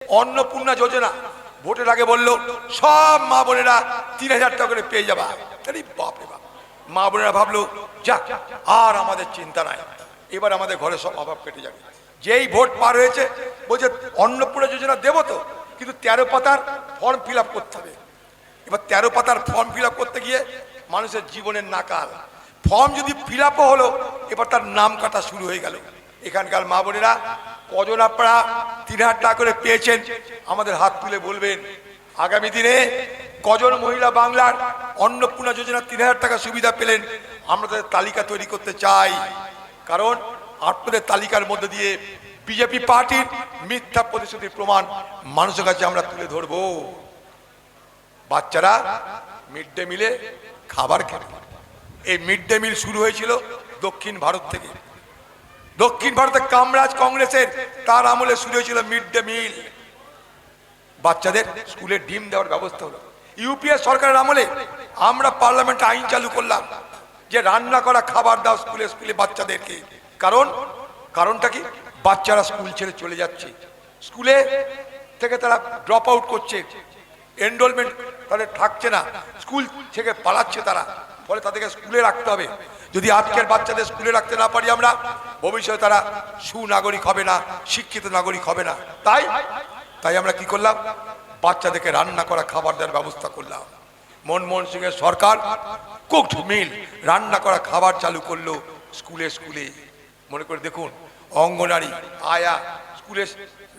অন্নপূর্ণা যোজনা ভোটের আগে বললো সব মা বোনেরা 3000 টাকা করে পেয়ে যাবা। বাপরে বাপ, মা বোনেরা ভাবলো যাক আর আমাদের চিন্তা নাই, এবার আমাদের ঘরে সব অভাব কেটে যাবে। যেই ভোট পার হয়েছে বলছে অন্নপূর্ণা যোজনা দেবো তো, কিন্তু 13 পাতার ফর্ম ফিল আপ করতে হবে। এবার 13 পাতার ফর্ম ফিল আপ করতে গিয়ে মানুষের জীবনের নাকাল। ফর্ম যদি ফিল আপও হলো, এবার তার নাম কাটা শুরু হয়ে গেল। এখানকার মা বোনেরা কজন আপনারা 3000 টাকা করে পেয়েছেন আমাদের হাত তুলে বলবেন। আগামী দিনে কজন মহিলা বাংলার অন্নপূর্ণা যোজনা 3000 টাকা সুবিধা পেলেন, আমরা তাদের তালিকা তৈরি করতে চাই। কারণ আপনাদের তালিকার মধ্যে দিয়ে বিজেপি পার্টির মিথ্যা প্রতিশ্রুতির প্রমাণ মানুষের কাছে আমরা তুলে ধরবো। বাচ্চারা মিড ডে মিলে খাবার খেতে, এই মিড ডে মিল শুরু হয়েছিল দক্ষিণ ভারত থেকে। দক্ষিণ ভারতে কামরাজ কংগ্রেসের তার আমলে শুরু হয়েছিল মিড ডে মিল। বাচ্চাদের স্কুলে ডিম দেওয়ার ব্যবস্থা হলো। ইউপিএ সরকারের আমলে আমরা পার্লামেন্টে আইন চালু করলাম যে রান্না করা খাবার দাও স্কুলে স্কুলে বাচ্চাদেরকে। কারণটা কি? বাচ্চারা স্কুল ছেড়ে চলে যাচ্ছে, স্কুলে থেকে তারা ড্রপ আউট করছে, এনরোলমেন্ট তাদের থাকছে না, স্কুল থেকে পালাচ্ছে তারা। ফলে তাদেরকে স্কুলে রাখতে হবে। যদি আজকের বাচ্চাদের স্কুলে রাখতে না পারি আমরা, ভবিষ্যতে তারা সুনাগরিক হবে না, শিক্ষিত নাগরিক হবে না। তাই আমরা কি করলাম? বাচ্চাদেরকে রান্না করা খাবার দেওয়ার ব্যবস্থা করলাম। মনমোহন সিং এর সরকার কুকড মিল, রান্না করা খাবার চালু করলো স্কুলে স্কুলে। মনে করে দেখুন, অঙ্গনারী, আয়া, স্কুলে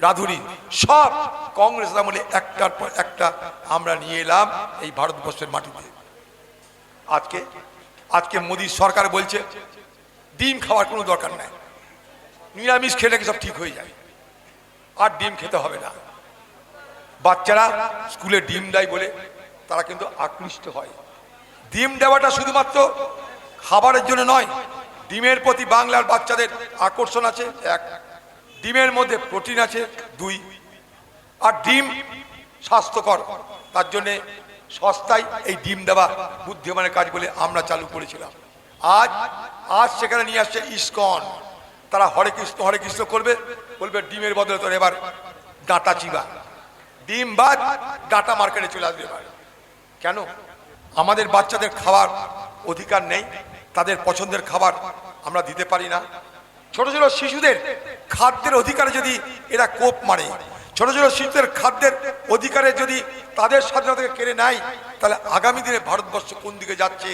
রাধুনী সব কংগ্রেস আমলে একটার পর একটা আমরা নিয়ে এলাম এই ভারতবর্ষের মাটিতে। আজকে মোদী সরকার বলছে ডিম খাওয়ার কোনো দরকার নাই, নিরামিষ খেলে সব ঠিক হয়ে যায়, আর ডিম খেতে হবে না। বাচ্চারা স্কুলে ডিম দেয় বলে তারা কিন্তু আকৃষ্ট হয়। ডিম দেওয়াটা শুধুমাত্র খাবারের জন্য নয়, ডিমের প্রতি বাংলার বাচ্চাদের আকর্ষণ আছে 1, ডিমের মধ্যে প্রোটিন আছে 2, আর ডিম স্বাস্থ্যকর, তার জন্যে সস্তায় এই ডিম দেওয়া বুদ্ধিমানের কাজ বলে আমরা চালু করেছিলাম। আজ সেখানে নিয়ে আসছে ইসকন। তারা হরে কৃষ্ণ করবে, বলবে ডিমের বদলে তোর এবার ডাঁটা চিবা, ডিম বাদ ডাঁটা মার্কেটে চলে আসবে। এবার কেন আমাদের বাচ্চাদের খাবার অধিকার নেই? তাদের পছন্দের খাবার আমরা দিতে পারি না? ছোট ছোট শিশুদের খাদ্যের অধিকারে যদি এরা কোপ মারে, ছোট ছোট শিশুদের খাদ্যের অধিকারে যদি তাদের স্বাধীনতাকে কেড়ে নেয়, তাহলে আগামী দিনে ভারতবর্ষ কোন দিকে যাচ্ছে,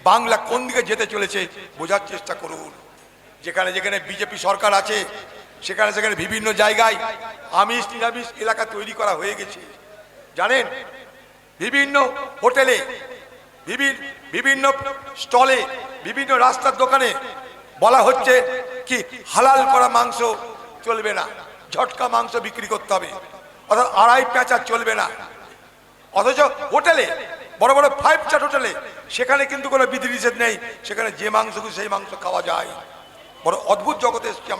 বাংলা কোন দিকে যেতে চলেছে বোঝার চেষ্টা করুন। যেখানে যেখানে বিজেপি সরকার আছে সেখানে সেখানে বিভিন্ন জায়গায় আমিষ নিরামিষ এলাকা তৈরি করা হয়ে গেছে। জানেন, বিভিন্ন হোটেলে, বিভিন্ন স্টলে, বিভিন্ন রাস্তার দোকানে বলা হচ্ছে কি হালাল করা মাংস চলবে না, ঝটকা মাংস বিক্রি করতে হবে, অর্থাৎ আড়াই পেঁচা চলবে না। অথচ হোটেলে, বড় বড় 5 স্টার হোটেলে, সেখানে কিন্তু কোনো বিধিনিষেধ নেই, সেখানে যে মাংস সেই মাংস খাওয়া যায়। বড় অদ্ভুত জগতে এসেছি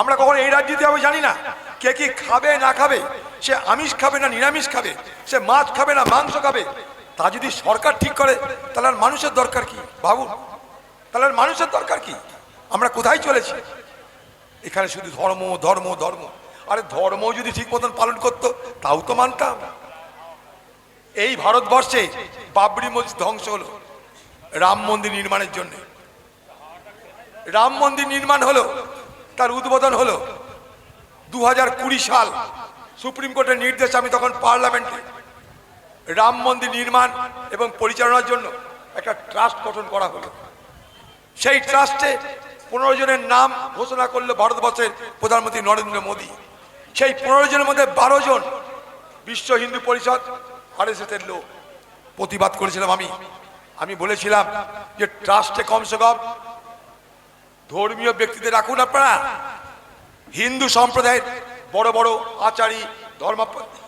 আমরা কখনো এই রাজ্যতে আমি জানি না কে কি খাবে না খাবে, সে আমিষ খাবে না নিরামিষ খাবে, সে মাছ খাবে না মাংস খাবে, তা যদি সরকার ঠিক করে তাহলে আর মানুষের দরকার কি? ভাবুন, তাহলে আর মানুষের দরকার কি? আমরা কোথায় চলেছি? এখানে শুধু ধর্ম ধর্ম ধর্ম। আরে ধর্ম যদি ঠিক মতন পালন করতো তাও তো মানতাম। এই ভারতবর্ষে বাবরি মসজিদ ধ্বংস হলো রাম মন্দির নির্মাণের জন্য। রাম মন্দির নির্মাণ হলো, তার উদ্বোধন হলো 2020 সাল। সুপ্রিম কোর্টের নির্দেশ, আমি তখন পার্লামেন্টে, রাম মন্দির নির্মাণ এবং পরিচালনার জন্য একটা ট্রাস্ট গঠন করা হলো। সেই ট্রাস্টে 15 জনের নাম ঘোষণা করলো ভারতবর্ষের প্রধানমন্ত্রী নরেন্দ্র মোদী। সেই 15 জনের মধ্যে 12 জন বিশ্ব হিন্দু পরিষদ RSS এর লোক। প্রতিবাদ করেছিলাম আমি বলেছিলাম যে ট্রাস্টে কমসে কম ধর্মীয় ব্যক্তিদের রাখুন আপনারা, হিন্দু সম্প্রদায়ের বড় বড় আচারী,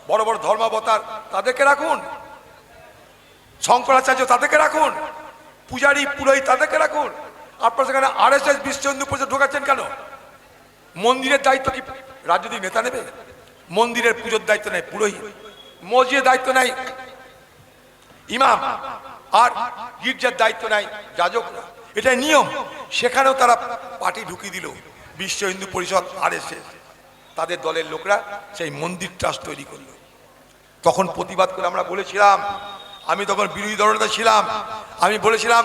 বড় বড় ধর্মাবতার তাদেরকে রাখুন, শঙ্করাচার্য তাদেরকে রাখুন, পূজারী পুরোহিত তাদেরকে রাখুন। আপনারা সেখানে RSS বিশ্ব হিন্দু পরিষদ ঢোকাচ্ছেন কেন? মন্দিরের দায়িত্ব কি রাজনৈতিক নেতা নেবে? মন্দিরের পুজোর দায়িত্ব নেই পুরোহিত, মসজিদের দায়িত্ব নেই ইমাম, আর গির্জার দায়িত্ব নেই যাজকরা। এটা নিয়ম। সেখানেও তারা পার্টি ঢুকিয়ে দিল বিশ্ব হিন্দু পরিষদ RSS। তাদের দলের লোকরা সেই মন্দির ট্রাস্ট তৈরি করলো। তখন প্রতিবাদ করে আমরা বলেছিলাম, আমি তখন বিরোধী দলনেতা ছিলাম, আমি বলেছিলাম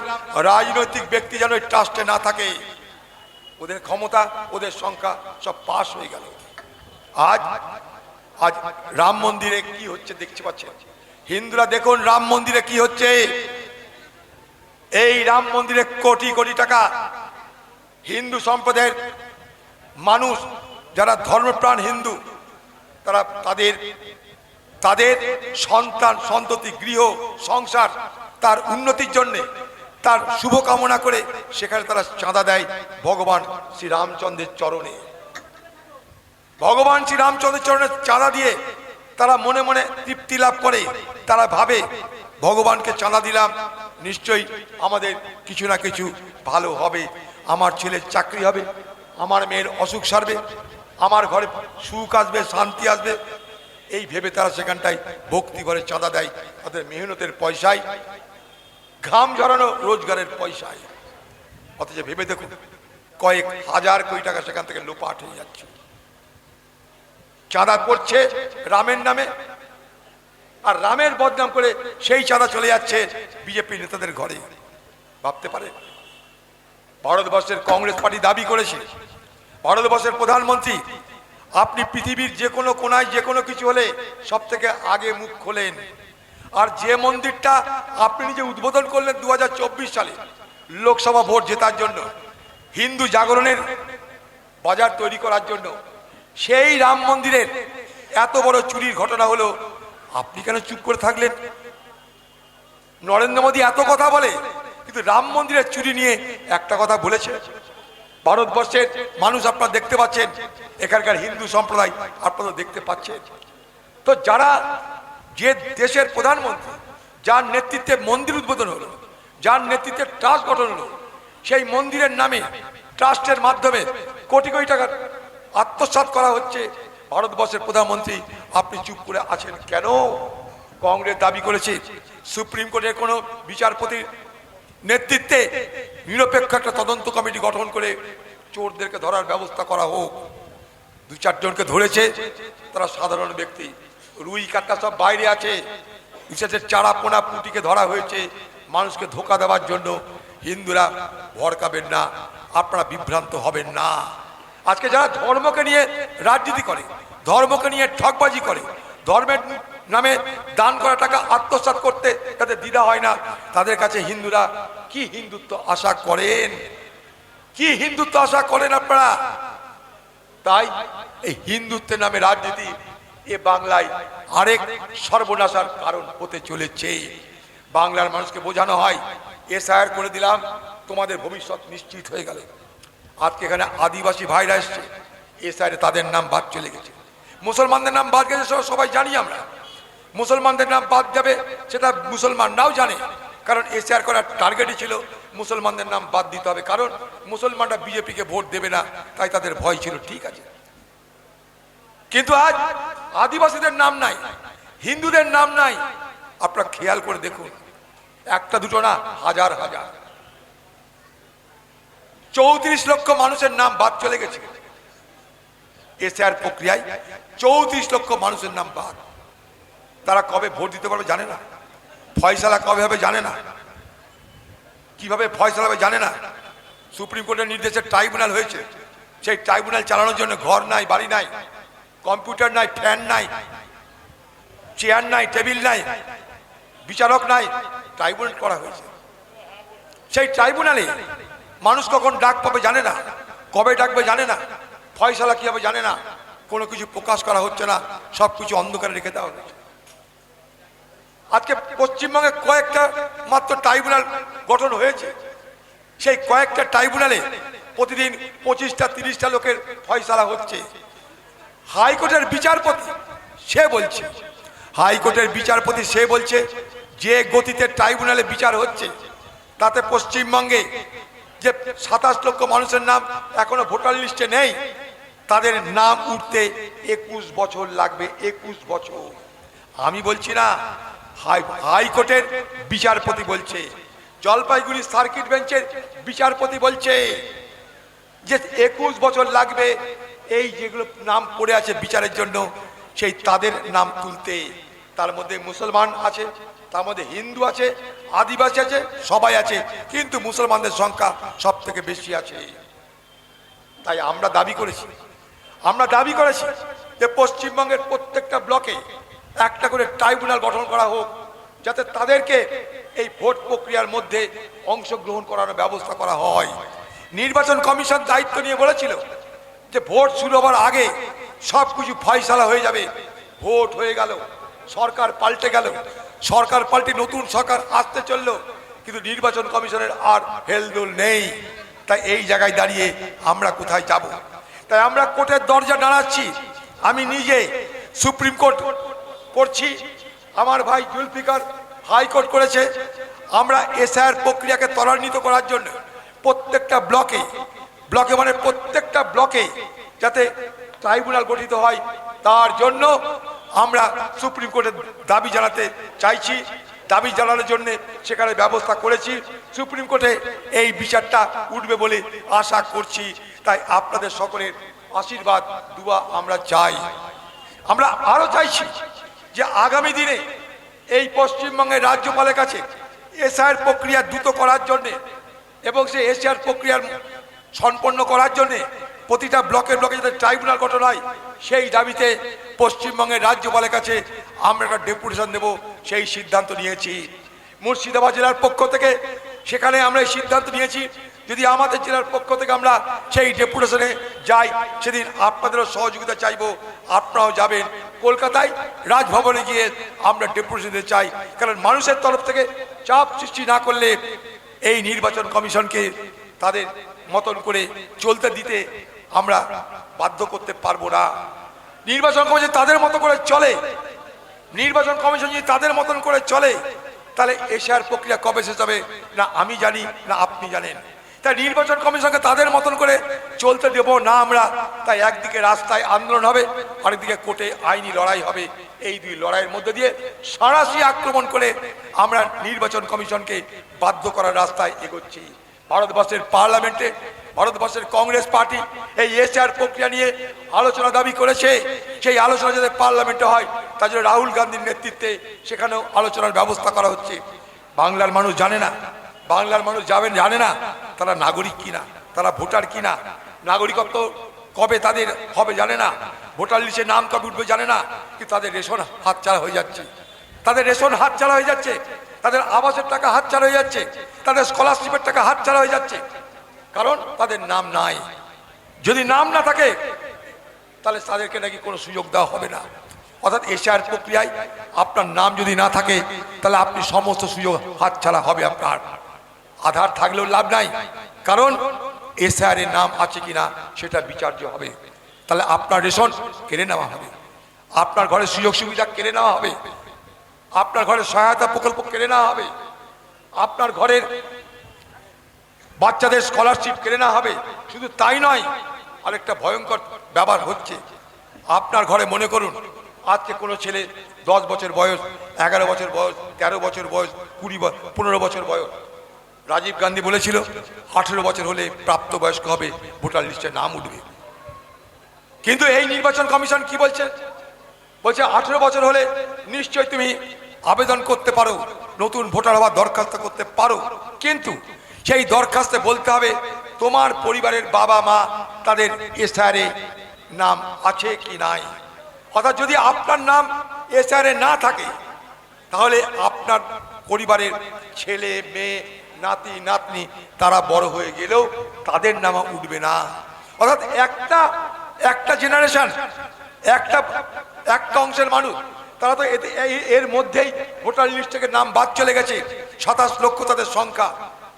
রাজনৈতিক ব্যক্তি যেন এই ট্রাস্টে না থাকে। ওদের ক্ষমতা, ওদের সংখ্যা সব পাস হয়ে গেল। আজ আজ রাম মন্দিরে কি হচ্ছে দেখতে পাচ্ছেন। হিন্দুরা দেখুন রাম মন্দিরে কি হচ্ছে। এই রাম মন্দিরে কোটি কোটি টাকা হিন্দু সম্প্রদায়ের মানুষ যারা ধর্মপ্রাণ হিন্দু, তারা তাদের তাদের সন্তান সন্ততি গৃহ সংসার তার উন্নতির জন্য, তার শুভ কামনা করে সেখানে তারা চাঁদা দেয় ভগবান শ্রী রামচন্দ্রের চরণে। ভগবান শ্রী রামচন্দ্রের চরণে চাঁদা দিয়ে তারা মনে মনে তৃপ্তি লাভ করে। তারা ভাবে ভগবানকে চাঁদা দিলাম, নিশ্চয়ই আমাদের কিছু না কিছু ভালো হবে, আমার ছেলের চাকরি হবে, আমার মেয়ের অসুখ সারবে, আমার ঘরে সুখ আসবে, শান্তি আসবে। এই ভেবে তারা সেখানটায় ভক্তি করে চাঁদা দেয়, তাদের মেহনতের পয়সায়, ঘাম ঝরানো রোজগারের পয়সায়। অথচ ভেবে দেখুন কয়েক হাজার কোটি টাকা সেখান থেকে লোপাট হয়ে যাচ্ছে। চাঁদা করছে রামের নামে, আর রামের বদনাম করে সেই চাঁদা চলে যাচ্ছে বিজেপি নেতাদের ঘরে। ভাবতে পারে ভারতবর্ষের কংগ্রেস পার্টি দাবি করেছে, ভারতবর্ষের প্রধানমন্ত্রী আপনি পৃথিবীর যে কোনো কোনায় যে কোনো কিছু হলে সব থেকে আগে মুখ খোলেন। আর যে মন্দিরটা আপনি নিজে উদ্বোধন করলেন 2024 সালে লোকসভা ভোট জেতার জন্য, হিন্দু জাগরণের বাজার তৈরি করার জন্য, সেই রাম মন্দিরের এত বড় চুরির ঘটনা হলো, আপনি কেন চুপ করে থাকলেন? নরেন্দ্র মোদী এত কথা বলে, কিন্তু রাম মন্দিরের চুরি নিয়ে একটা কথা বলেছে? ভারতবর্ষের মানুষ আপনারা দেখতে পাচ্ছেন, এখানকার হিন্দু সম্প্রদায় আপনারা দেখতে পাচ্ছেন। তো যারা, যে দেশের প্রধানমন্ত্রী, যার নেতৃত্বে মন্দির উদ্বোধন হলো, যার নেতৃত্বে ট্রাস্ট গঠন হলো, সেই মন্দিরের নামে ট্রাস্টের মাধ্যমে কোটি কোটি টাকা আত্মসাৎ করা হচ্ছে, ভারতবর্ষের প্রধানমন্ত্রী আপনি চুপ করে আছেন কেন? কংগ্রেস দাবি করেছে সুপ্রিম কোর্টের কোনো বিচারপতির নেতৃত্বে নিরপেক্ষ একটা তদন্ত কমিটি গঠন করে চোরদেরকে ধরার ব্যবস্থা করা হোক। 2-4 জনকে ধরেছে, তারা সাধারণ ব্যক্তি, রুই কাটা সব বাইরে আছে, বিশেষের চারা পোনা পুটিকে ধরা হয়েছে মানুষকে ধোকা দেওয়ার জন্য। হিন্দুরা ভড়কাবেন না, আপনারা বিভ্রান্ত হবেন না। আজকে যারা ধর্মকে নিয়ে রাজনীতি করে, ধর্মকে নিয়ে ঠকবাজি করে, ধর্মের নামে দান করা টাকা আত্মসাৎ করতে তাদের দ্বিধা হয় না, তাদের কাছে হিন্দুরা কি হিন্দুত্ব আশা করেন? কি হিন্দুত্ব আশা করেন আপনারা? তাই এই হিন্দুত্বের নামে রাজনীতি এ বাংলায় আরেক সর্বনাশার কারণ হতে চলেছে। বাংলার মানুষকে বোঝানো হয় এসআইআর করে দিলাম, তোমাদের ভবিষ্যৎ নিশ্চিত হয়ে গেল। আজকে এখানে আদিবাসী ভাইরা এসছে, এসআইআরে তাদের নাম বাদ চলে গেছে, মুসলমানদের নাম বাদ গেছে, সবাই জানি আমরা। মুসলমানদের নাম বাদ যাবে সেটা মুসলমানরাও জানে, কারণ এসআইআর করার টার্গেটই ছিল মুসলমানদের নাম বাদ দিতে হবে, কারণ মুসলমানরা বিজেপিকে ভোট দেবে না, তাই তাদের ভয় ছিল। ঠিক আছে, কিন্তু আজ আদিবাসীদের নাম নাই, হিন্দুদের নাম নাই। আপনারা খেয়াল করে দেখুন, একটা দুটো না, হাজার হাজার 34 লক্ষ মানুষের নাম বাদ চলে গেছে এসআইআর প্রক্রিয়ায়। 34 লক্ষ মানুষের নাম বাদ। তারা কবে ভোট দিতে পারবে জানে না, ফয়সালা কবে হবে জানে না, কিভাবে ফয়সালা হবে জানে না। সুপ্রিম কোর্টের নির্দেশে ট্রাইব্যুনাল হয়েছে, সেই ট্রাইব্যুনাল চালানোর জন্য ঘর নাই, বাড়ি নাই, কম্পিউটার নাই, ফ্যান নাই, চেয়ার নাই, টেবিল নাই, বিচারক নাই, ট্রাইব্যুনাল করা হয়েছে। সেই ট্রাইব্যুনালে মানুষ কখন ডাক পাবে জানে না, কবে ডাকবে জানে না, ফয়সালা কি হবে জানে না, কোনো কিছু প্রকাশ করা হচ্ছে না, সব কিছু অন্ধকারে রেখে দেওয়া হচ্ছে। আজকে পশ্চিমবঙ্গে কয়েকটা মাত্র ট্রাইব্যুনাল গঠন হয়েছে, সেই কয়েকটা ট্রাইব্যুনালে প্রতিদিন 25-30টা লোকের ফয়সালা হচ্ছে। হাইকোর্টের বিচারপতি সে বলছে, হাইকোর্টের বিচারপতি সে বলছে যে গতিতে ট্রাইব্যুনালে বিচার হচ্ছে, তাতে পশ্চিমবঙ্গে যে 27 লক্ষ মানুষের নাম এখনো ভোটার লিস্টে নেই, তাদের নাম উঠতে 21 বছর লাগবে। 21 বছর। আমি বলছি না, হাইকোর্টের বিচারপতি বলছে, জলপাইগুড়ি সার্কিট বেঞ্চের বিচারপতি বলছে যে 21 বছর লাগবে এই যেগুলো নাম পড়ে আছে বিচারের জন্য সেই তাদের নাম তুলতে, তার মধ্যে মুসলমান আছে, তার মধ্যে হিন্দু আছে, আদিবাসী আছে, সবাই আছে, কিন্তু মুসলমানদের সংখ্যা সব থেকে বেশি আছে। তাই আমরা দাবি করেছি যে পশ্চিমবঙ্গের প্রত্যেকটা ব্লকে একটা করে ট্রাইব্যুনাল গঠন করা হোক, যাতে তাদেরকে এই ভোট প্রক্রিয়ার মধ্যে অংশগ্রহণ করার ব্যবস্থা করা হয়। নির্বাচন কমিশন দায়িত্ব নিয়ে বলেছিল যে ভোট শুরু হবার আগে সব কিছু ফয়সালা হয়ে যাবে। ভোট হয়ে গেল, সরকার পাল্টে গেল, সরকার পাল্টে নতুন সরকার আসতে চললো, কিন্তু নির্বাচন কমিশনের আর হেলদোল নেই। তাই এই জায়গায় দাঁড়িয়ে আমরা কোথায় যাব? তাই আমরা কোর্টের দরজা নাড়াচ্ছি। আমি নিজে সুপ্রিম কোর্ট করছি, আমার ভাই জুলফিকার হাইকোর্ট করেছে। আমরা এসআইআর প্রক্রিয়াকে ত্বরান্বিত করার জন্য প্রত্যেকটা ব্লকে মানে প্রত্যেকটা ব্লকে যাতে ট্রাইব্যুনাল গঠিত হয়, তার জন্য আমরা সুপ্রিম কোর্টের দাবি জানাতে চাইছি। দাবি জানানোর জন্য সেখানে ব্যবস্থা করেছি। সুপ্রিম কোর্টে এই বিচারটা উঠবে বলে আশা করছি। তাই আপনাদের সকলের আশীর্বাদ দুয়া আমরা চাই। আমরা আরো চাইছি যে আগামী দিনে এই পশ্চিমবঙ্গের রাজ্যপালের কাছে এসআইআর প্রক্রিয়া দ্রুত করার জন্য এবং সেই এসআইআর প্রক্রিয়ার সম্পন্ন করার জন্য প্রতিটা ব্লকে যাতে ট্রাইব্যুনাল গঠন হয়, সেই দাবিতে পশ্চিমবঙ্গের রাজ্যপালের কাছে আমরা একটা ডেপুটেশন দেব, সেই সিদ্ধান্ত নিয়েছি। মুর্শিদাবাদ জেলার পক্ষ থেকে সেখানে আমরা এই সিদ্ধান্ত নিয়েছি, যদি আমাদের জেলার পক্ষ থেকে আমরা সেই ডেপুটেশনে যাই, সেদিন আপনাদেরও সহযোগিতা চাইব, আপনারাও যাবেন। কলকাতায় রাজভবনে গিয়ে আমরা ডেপুটেশন দিতে চাই, কারণ মানুষের তরফ থেকে চাপ সৃষ্টি না করলে এই নির্বাচন কমিশনকে তাদের মতন করে চলতে দিতে আমরা বাধ্য করতে পারবো না। নির্বাচন কমিশন তাদের মতো করে চলে, নির্বাচন কমিশন যদি তাদের মতন করে চলে, তাহলে এশিয়ার প্রক্রিয়া কবে শেষ হবে না আমি জানি না আপনি জানেন। তাই নির্বাচন কমিশনকে তাদের মতন করে চলতে দেব না আমরা। তাই একদিকে রাস্তায় আন্দোলন হবে, আরেকদিকে কোর্টে আইনি লড়াই হবে। এই দুই লড়াইয়ের মধ্যে দিয়ে সরাসরি আক্রমণ করে আমরা নির্বাচন কমিশনকে বাধ্য করার রাস্তায় এগোচ্ছি। ভারতবর্ষের পার্লামেন্টে ভারতবর্ষের কংগ্রেস পার্টি এই এসআইআর প্রক্রিয়া নিয়ে আলোচনা দাবি করেছে। সেই আলোচনা যাতে পার্লামেন্টে হয়, তার জন্য রাহুল গান্ধীর নেতৃত্বে সেখানেও আলোচনার ব্যবস্থা করা হচ্ছে। বাংলার মানুষ জানে না, বাংলার মানুষ জানে না তারা নাগরিক কিনা, তারা ভোটার কিনা, নাগরিকত্ব কবে তাদের হবে জানে না, ভোটার লিস্টে নাম কবে উঠবে জানে না, কিন্তু তাদের রেশন হাতছাড়া হয়ে যাচ্ছে, তাদের রেশন হাতছাড়া হয়ে যাচ্ছে, তাদের আবাসের টাকা হাতছাড়া হয়ে যাচ্ছে, তাদের স্কলারশিপের টাকা হাতছাড়া হয়ে যাচ্ছে, কারণ তাদের নাম নাই। যদি নাম না থাকে তাহলে তাদেরকে নাকি কোনো সুযোগ দেওয়া হবে না। অর্থাৎ এশিয়ার প্রক্রিয়ায় আপনার নাম যদি না থাকে তাহলে আপনি সমস্ত সুযোগ হাতছাড়া হবে আপনার। আধার থাকলেও লাভ নাই, কারণ এসআইআর এর নাম আছে কিনা সেটা বিচার্য হবে। তাহলে আপনার রেশন কেড়ে নেওয়া হবে, আপনার ঘরের সুযোগ সুবিধা কেড়ে নেওয়া হবে, আপনার ঘরের সহায়তা প্রকল্প কেড়ে নেওয়া হবে, আপনার ঘরের বাচ্চাদের স্কলারশিপ কেড়ে নেওয়া হবে। শুধু তাই নয়, আরেকটা ভয়ঙ্কর ব্যাপার হচ্ছে, আপনার ঘরে মনে করুন আজকে কোনো ছেলে 10 বছর বয়স, 11 বছর বয়স, 13 বছর বয়স, 15 বছর বয়স, রাজীব গান্ধী বলেছিল 18 বছর হলে প্রাপ্তবয়স্ক হবে, ভোটার লিস্টে নাম উঠবে। কিন্তু এই নির্বাচন কমিশন কি বলছে? বলছে 18 বছর হলে নিশ্চয়ই তুমি আবেদন করতে পারো, নতুন ভোটার হওয়ার দরখাস্ত করতে পারো, কিন্তু সেই দরখাস্তে বলতে হবে তোমার পরিবারের বাবা মা তাদের এসআইআরে নাম আছে কি নাই। অর্থাৎ যদি আপনার নাম এসআইআরে না থাকে তাহলে আপনার পরিবারের ছেলে মেয়ে নাতি নাতনি তারা বড় হয়ে গেলেও তাদের নাম উঠবে না। অর্থাৎ একটা জেনারেশন, একটা অংশের মানুষ তারা তো এর মধ্যেই ভোটার লিস্ট থেকে নাম বাদ চলে গেছে, 27 লক্ষ তাদের সংখ্যা।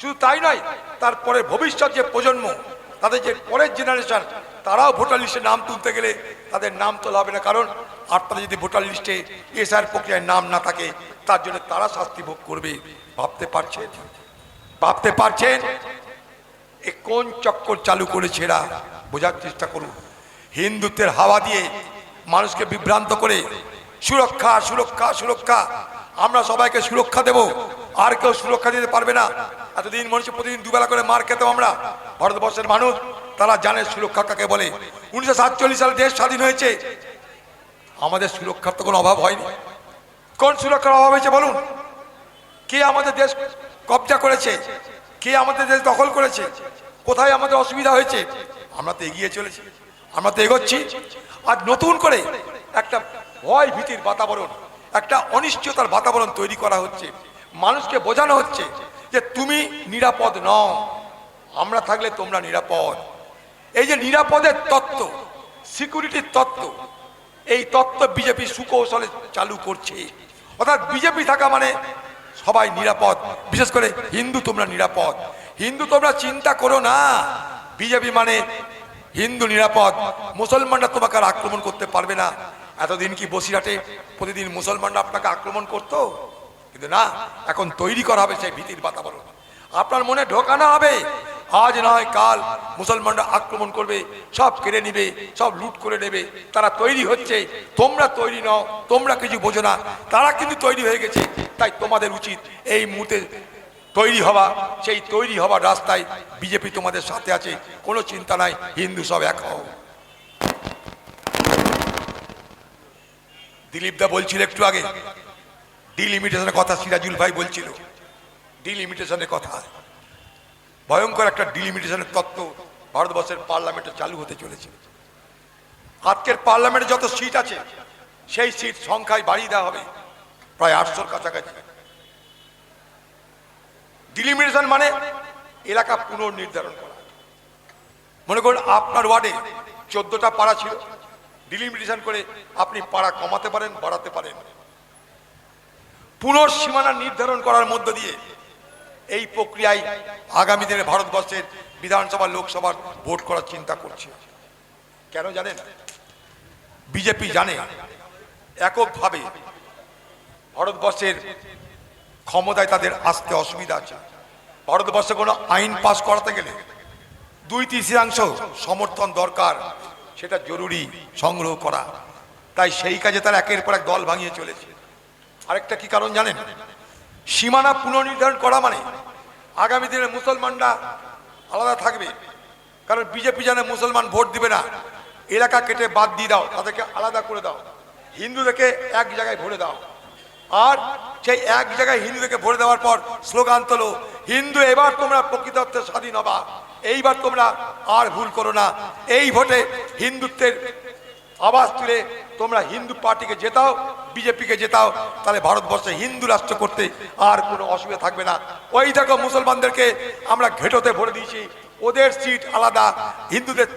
শুধু তাই নয়, তারপরে ভবিষ্যৎ যে প্রজন্ম, তাদের যে পরের জেনারেশন, তারাও ভোটার লিস্টে নাম তুলতে গেলে তাদের নাম তোলা হবে না, কারণ আপনাদের যদি ভোটার লিস্টে এসআইআর প্রক্রিয়ায় নাম না থাকে তার জন্য তারা শাস্তি ভোগ করবে। ভাবতে পারছেন এ কোন চক্কর চালু করেছে এরা? বোঝার চেষ্টা করুন। হিন্দুত্বের হাওয়া দিয়ে মানুষকে বিভ্রান্ত করে সুরক্ষা সুরক্ষা সুরক্ষা, আমরা সবাইকে সুরক্ষা দেব, আর কেউ সুরক্ষা দিতে পারবে না। এতদিন মানুষ প্রতিদিন দুবেলা করে মার খেতাম আমরা, ভারতবর্ষের মানুষ তারা জানে সুরক্ষা কাকে বলে। 1947 সালে দেশ স্বাধীন হয়েছে, আমাদের সুরক্ষার তো কোনো অভাব হয়নি। কোন সুরক্ষার অভাব হয়েছে বলুন? কে আমাদের দেশ কবজা করেছে? কে আমাদের দেশ দখল করেছে? কোথায় আমাদের অসুবিধা হয়েছে? আমরা তো এগিয়ে চলেছি, আমরা তো এগোচ্ছি। আর নতুন করে একটা ভয় ভীতির বাতাবরণ, একটা অনিশ্চয়তার বাতাবরণ তৈরি করা হচ্ছে। মানুষকে বোঝানো হচ্ছে যে তুমি নিরাপদ নও, আমরা থাকলে তোমরা নিরাপদ। এই যে নিরাপদের তত্ত্ব, সিকিউরিটির তত্ত্ব, এই তত্ত্ব বিজেপি সুকৌশলে চালু করছে। অর্থাৎ বিজেপি থাকা মানে সবাই নিরাপদ, বিশেষ করে হিন্দু তোমরা নিরাপদ। হিন্দু তোমরা চিন্তা করো না, বিজেপি মানে হিন্দু নিরাপদ, মুসলমানরা তোমাকে আর আক্রমণ করতে পারবে না। এতদিন কি বসিরহাটে প্রতিদিন মুসলমানরা আপনাকে আক্রমণ করতো? কিন্তু না, এখন তৈরি করা হবে সেই ভীতির বাতাবরণ। আপনার মনে ঢোকানো হবে আজ নয় কাল মুসলমানরা আক্রমণ করবে, সব কেড়ে নিবে, সব লুট করে নেবে। তারা তৈরি হচ্ছে, তোমরা তৈরি নও, তোমরা কিছু বোঝো না, তারা কিন্তু তৈরি হয়ে গেছে। তাই তোমাদের উচিত এই মুহূর্তে তৈরি হওয়া। সেই তৈরি হওয়ার রাস্তায় বিজেপি তোমাদের সাথে আছে, কোনো চিন্তা নাই, হিন্দু সব এক হও। দিলীপ দা বলছিল একটু আগে ডিলিমিটেশনের কথা, সিরাজুল ভাই বলছিল ডিলিমিটেশনের কথা। ভয়ঙ্কর একটা ডিলিমিটেশনের তত্ত্ব ভারতবর্ষের পার্লামেন্টে চালু হতে চলেছে। আজকের পার্লামেন্টে যত সিট আছে সেই সিট সংখ্যায় বাড়িয়ে দেওয়া হবে প্রায় 800-র কাছাকাছি। ডিলিমিটেশন মানে এলাকা পুনর্নির্ধারণ করা। মনে করুন আপনার ওয়ার্ডে 14টা পাড়া ছিল, ডিলিমিটেশন করে আপনি পাড়া কমাতে পারেন, বাড়াতে পারেন। পুনঃসীমানা নির্ধারণ করার মধ্য দিয়ে এই প্রক্রিয়ায় আগামী দিনে ভারতবর্ষের বিধানসভা লোকসভার ভোট করার চিন্তা করছে। কেন জানেন? বিজেপি জানে এককভাবে ভারতবর্ষের ক্ষমতায় তাদের আসতে অসুবিধা আছে। ভারতবর্ষে কোনো আইন পাস করাতে গেলে 2/3 সমর্থন দরকার, সেটা জরুরি সংগ্রহ করা। তাই সেই কাজে তারা একের পর এক দল ভাঙিয়ে চলেছে। আরেকটা কি কারণ জানেন? সীমানা পুনর্নির্ধারণ করা মানে আগামী দিনে মুসলমানরা আলাদা থাকবে, কারণ বিজেপি জানে মুসলমান ভোট দিবে না, এলাকা কেটে বাদ দিয়ে দাও, তাদেরকে আলাদা করে দাও, হিন্দুদেরকে এক জায়গায় ভরে দাও। আর সেই এক জায়গায় হিন্দুদেরকে ভরে দেওয়ার পর স্লোগান তোলো, হিন্দু এবার তোমরা প্রকৃত অর্থে স্বাধীন হবা, এইবার তোমরা আর ভুল করো না, এই ভোটে হিন্দুত্বের আওয়াজ তুলে তোমরা হিন্দু পার্টিকে জেতাও, বিজেপিকে জেতাও, তাহলে ভারতবর্ষে হিন্দু রাষ্ট্র করতে আর কোনো অসুবিধা থাকবে না। ওই দেখো মুসলমানদেরকে আমরা ঘেঁটোতে ভরে দিয়েছি, ওদের সিট আলাদা, হিন্দুদের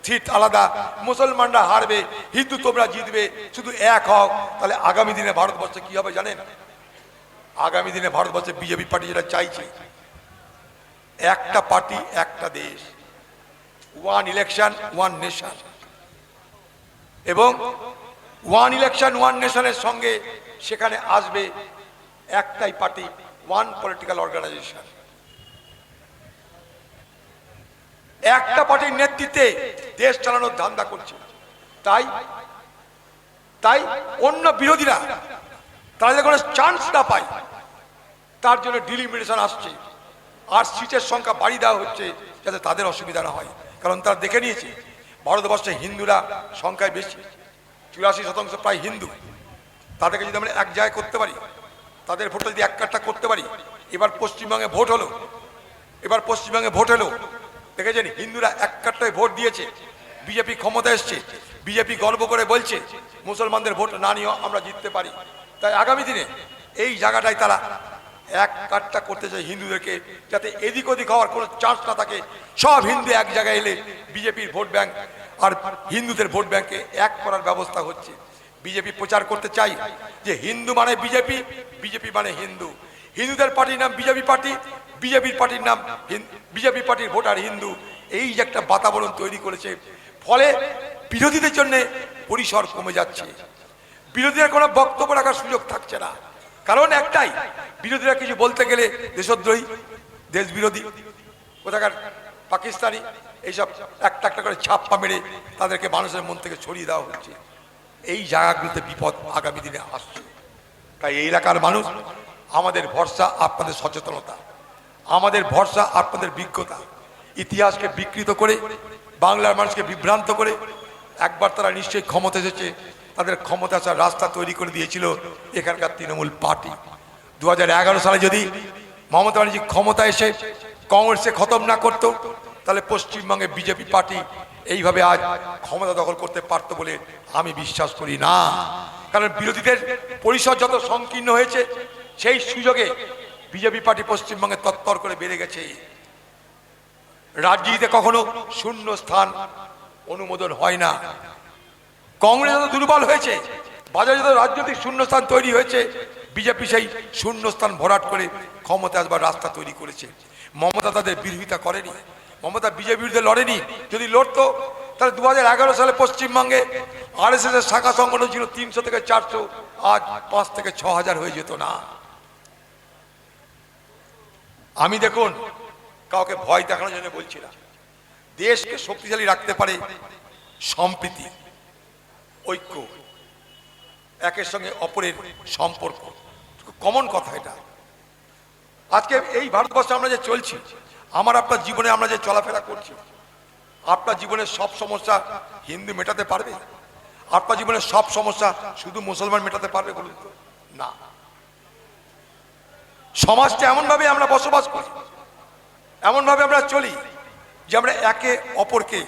সিট আলাদা, মুসলমানরা হারবে, হিন্দু তোমরা জিতবে, শুধু এক হও। তাহলে আগামী দিনে ভারতবর্ষে কি হবে জানেন? আগামী দিনে ভারতবর্ষে বিজেপি পার্টি যেটা চাইছে, একটা পার্টি একটা দেশ, ওয়ান ইলেকশন ওয়ান নেশন, এবং ওয়ান ইলেকশন ওয়ান নেশনের সঙ্গে সেখানে আসবে একটাই পার্টি, ওয়ান পলিটিক্যাল অর্গানাইজেশন। একটা পার্টির নেতৃত্বে দেশ চালানোর ধান্দা করছে। তাই তাই অন্য বিরোধীরা তারা যাতে কোনো চান্স না পায়, তার জন্য ডিলিমিটেশন আসছে, আর সিটের সংখ্যা বাড়িয়ে দেওয়া হচ্ছে যাতে তাদের অসুবিধা না হয়। কারণ তারা দেখে নিয়েছে ভারতবর্ষে হিন্দুরা সংখ্যায় বেশি, 84% প্রায় হিন্দু। তাদেরকে যদি আমরা এক জায়গায় করতে পারি, তাদের ভোটটা যদি এক কাটটা করতে পারি। এবার পশ্চিমবঙ্গে ভোট হলো, দেখেছেন হিন্দুরা এক কাট্টায় ভোট দিয়েছে, বিজেপি ক্ষমতা এসছে, বিজেপি গর্ব করে বলছে মুসলমানদের ভোট না নিয়েও আমরা জিততে পারি। তাই আগামী দিনে এই জায়গাটায় তারা এক কাটটা করতে চায় হিন্দুদেরকে, যাতে এদিক ওদিক হওয়ার কোনো চান্স না থাকে। সব হিন্দু এক জায়গায় এলে বিজেপির ভোট ব্যাংক আর হিন্দুদের ভোট ব্যাংকে এক করার ব্যবস্থা হচ্ছে। বিজেপি প্রচার করতে চাই যে হিন্দু মানে বিজেপি, বিজেপি মানে হিন্দু, হিন্দুদের পার্টির নাম বিজেপি পার্টি, বিজেপির পার্টির নাম বিজেপি পার্টির ভোটার হিন্দু। এই যে একটা বাতাবরণ তৈরি করেছে, ফলে বিরোধীদের জন্য পরিসর কমে যাচ্ছে, বিরোধীরা কোনো বক্তব্য রাখার সুযোগ থাকছে না। কারণ একটাই, বিরোধীরা কিছু বলতে গেলে দেশদ্রোহী, দেশ বিরোধী, কোথাকার পাকিস্তানি, এইসব একটা একটা করে ছাপ্পা মেরে তাদেরকে মানুষের মন থেকে ছড়িয়ে দেওয়া হচ্ছে। এই জায়গাগুলোতে বিপদ আগামী দিনে আসছে। তাই এই এলাকার মানুষ, আমাদের ভরসা আপনাদের সচেতনতা, আমাদের ভরসা আপনাদের বিজ্ঞতা। ইতিহাসকে বিকৃত করে বাংলার মানুষকে বিভ্রান্ত করে একবার তারা নিশ্চয়ই ক্ষমতা এসেছে, তাদের ক্ষমতা আসার রাস্তা তৈরি করে দিয়েছিল এখানকার তৃণমূল পার্টি। 2011 সালে যদি মমতা ব্যানার্জি ক্ষমতা এসে কংগ্রেসে খতম না করতো, তাহলে পশ্চিমবঙ্গে বিজেপি পার্টি এইভাবে আজ ক্ষমতা দখল করতে পারতো বলে আমি বিশ্বাস করি না। কারণ বিরোধীদের পরিসর যত সংকীর্ণ হয়েছে, সেই সুযোগে বিজেপি পার্টি পশ্চিমবঙ্গে তত্তর করে বেড়ে গেছে। রাজনীতিতে কখনো শূন্য স্থান অনুমোদন হয় না। কংগ্রেস যত দুর্বল হয়েছে, বাজারে যত রাজনৈতিক শূন্যস্থান তৈরি হয়েছে, বিজেপি সেই শূন্যস্থান ভরাট করে ক্ষমতা আসবার রাস্তা তৈরি করেছে। মমতা তাদের বিরোধিতা করেনি, মমতা বিজেপির বিরুদ্ধে লড়েনি। যদি লড়তো তাহলে 2011 সালে পশ্চিমবঙ্গে আরএসএস এর শাখা সংগঠন ছিল 300 থেকে 400, আজ 5 থেকে 6000 হয়ে যেত না। আমি দেখুন কাউকে ভয় দেখানোর জন্য বলছি না, দেশকে শক্তিশালী রাখতে পারে সম্প্রীতি, ঐক্য, একের সঙ্গে অপরের সম্পর্ক, কমন কথা এটা। আজকে এই ভারতবর্ষে আমরা যে চলছি, আমার আপনার জীবনে আমরা যে চলাফেরা করছি, আপনার জীবনের সব সমস্যা হিন্দু মেটাতে পারবে? আপনার জীবনের সব সমস্যা শুধু মুসলমান মেটাতে পারবে বলুন তো? না। সমাজটা এমন ভাবে আমরা বসবাস করি, এমন ভাবে আমরা চলি যে আমরা একে অপরকে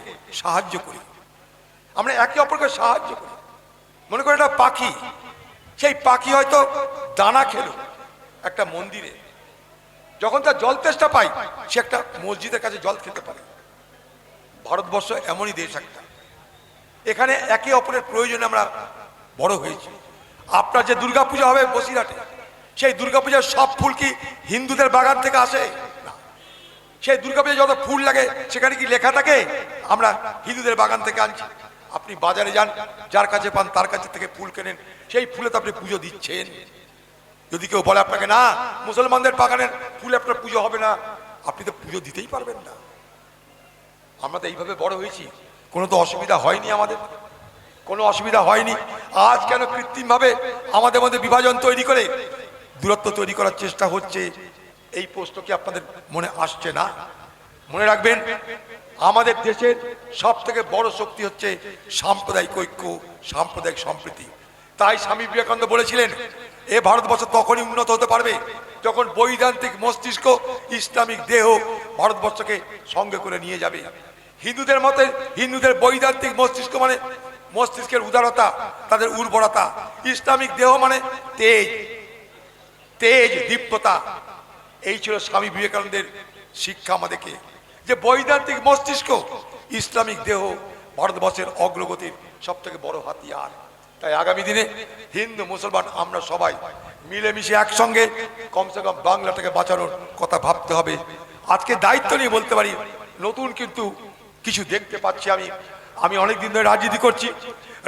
সাহায্য করি, আমরা একে অপরকে সাহায্য করি। মনে করি একটা পাখি, সেই পাখি হয়তো দানা খেলো একটা মন্দিরে, যখন তার জল তেষ্টা পায় সে একটা মসজিদের কাছে জল খেতে পারে। ভারতবর্ষ এমনই দেশ একটা, এখানে একে অপরের প্রয়োজনে আমরা বড় হয়েছি। আপনার যে দুর্গাপূজা হবে বসিরহাটে, সেই দুর্গাপূজার সব ফুল কি হিন্দুদের বাগান থেকে আসে? না। সেই দুর্গাপূজায় যত ফুল লাগে সেখানে কি লেখা থাকে আমরা হিন্দুদের বাগান থেকে আনছি? আপনি বাজারে যান, যার কাছে পান তার কাছে থেকে ফুল কেনেন, সেই ফুলে তো আপনি পুজো দিচ্ছেন। যদি কেউ বলে আপনাকে না মুসলমানদের বাগানের ফুলে আপনার পুজো হবে না, আপনি তো পুজো দিতেই পারবেন না। আমরা তো এইভাবে বড় হয়েছি, কোনো তো অসুবিধা হয়নি, আমাদের কোনো অসুবিধা হয়নি। আজ কেন কৃত্রিম ভাবে আমাদের মধ্যে বিভাজন তৈরি করে দূরত্ব তৈরি করার চেষ্টা হচ্ছে? এই প্রশ্ন কি আপনাদের মনে আসছে না? মনে রাখবেন, আমাদের দেশের সব থেকে বড় শক্তি হচ্ছে সাম্প্রদায়িক ঐক্য, সাম্প্রদায়িক সম্প্রীতি। তাই স্বামী বিবেকানন্দ বলেছিলেন, এ ভারতবর্ষ তখনই উন্নত হতে পারবে যখন বৈদান্তিক মস্তিষ্ক, ইসলামিক দেহ ভারতবর্ষকে সঙ্গে করে নিয়ে যাবে। হিন্দুদের মতে হিন্দুদের বৈদান্তিক মস্তিষ্ক মানে মস্তিষ্কের উদারতা, তাদের উর্বরতা। ইসলামিক দেহ মানে তেজ, তেজ, দীপ্ততা। এই ছিল স্বামী বিবেকানন্দের শিক্ষা আমাদেরকে, যে বৈদান্তিক মস্তিষ্ক, ইসলামিক দেহ ভারতবর্ষের অগ্রগতির সব থেকে বড় হাতিয়ার। তাই আগামী দিনে হিন্দু মুসলমান আমরা সবাই মিলেমিশে একসঙ্গে কমসে কম বাংলাটাকে বাঁচানোর কথা ভাবতে হবে। আজকে দায়িত্ব নিয়ে বলতে পারি, নতুন কিন্তু কিছু দেখতে পাচ্ছি। আমি অনেক দিন ধরে রাজনীতি করছি,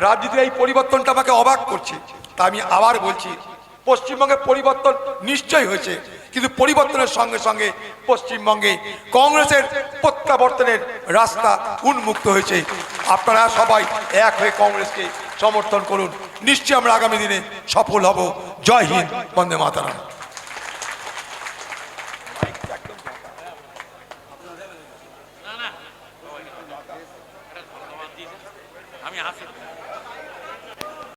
রাজনীতির এই পরিবর্তনটা আমাকে অবাক করছে। তা আমি আবার বলছি, পশ্চিমবঙ্গে পরিবর্তন নিশ্চয়ই হয়েছে, কিন্তু পরিবর্তনের সঙ্গে সঙ্গে পশ্চিমবঙ্গে কংগ্রেসের প্রত্যাবর্তনের রাস্তা উন্মুক্ত হয়েছে। আপনারা সবাই এক হয়ে কংগ্রেসকে সমর্থন করুন, নিশ্চয়ই আমরা আগামী দিনে সফল হব। জয় হিন্দ, বন্দে মাতরম।